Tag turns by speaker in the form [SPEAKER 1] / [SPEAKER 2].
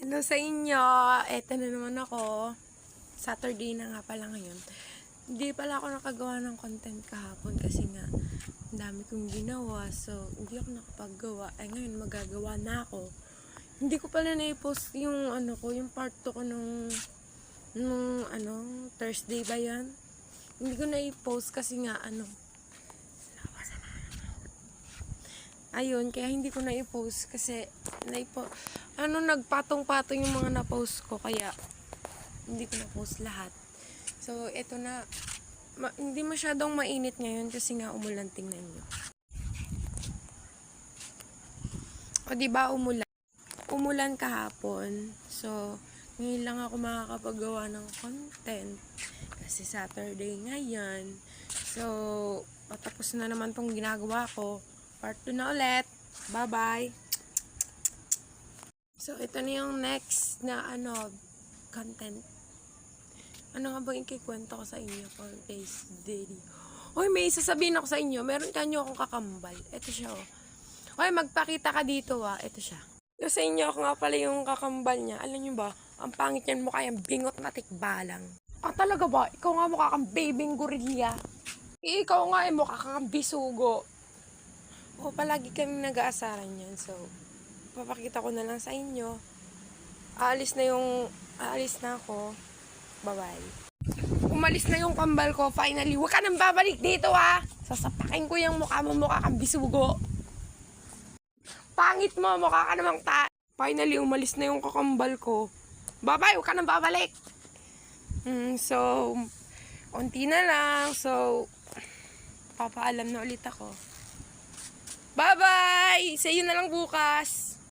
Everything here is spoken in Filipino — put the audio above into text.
[SPEAKER 1] Hello sa inyo. Eto na naman ako. Saturday na nga pala ngayon. Hindi pala ako nakagawa ng content kahapon kasi nga ang dami kong ginawa. So, hindi ako nakapaggawa. Ay, ngayon magagawa na ako. Hindi ko pala na-post yung yung part 2 ko nung Thursday ba yan? Hindi ko na-post kasi nga ayun, kaya hindi ko na-post kasi nagpatong-patong yung mga na-post ko kaya hindi ko na-post lahat. So, eto na. Hindi masyadong mainit ngayon kasi nga umulan, tingnan nyo. O, diba umulan? Umulan kahapon. So, ngayon lang ako makakapagawa ng content kasi Saturday ngayon. So, patapos na naman tong ginagawa ko. Part 2 na ulit. Bye-bye. So, ito na yung next na content. Ano nga bang ikikwento ko sa inyo for today's video? Hoy, may sasabihin ako sa inyo. Meron kanyo akong kakambal. Ito siya, oh. Hoy, magpakita ka dito, ah. Ito siya. Ito sa inyo, ako nga pala yung kakambal niya. Alam niyo ba, ang pangit yan mukha yung bingot na tikbalang. Ah, talaga ba? Ikaw nga mukha kang babing gorilla. Ikaw nga mukha kang bisugo. O, palagi kami nag-aasaran yan. So, papakita ko na lang sa inyo. Aalis na ako. Bye-bye. Umalis na yung kambal ko. Finally, huwag ka nang babalik dito, ha. Sasapakin ko yung mukha mo, mukha kang bisugo. Pangit mo, mukha ka namang Finally, umalis na yung kakambal ko. Bye-bye, huwag ka nang babalik. So, konti na lang. So, papaalam na ulit ako. Bye-bye! See you na lang bukas!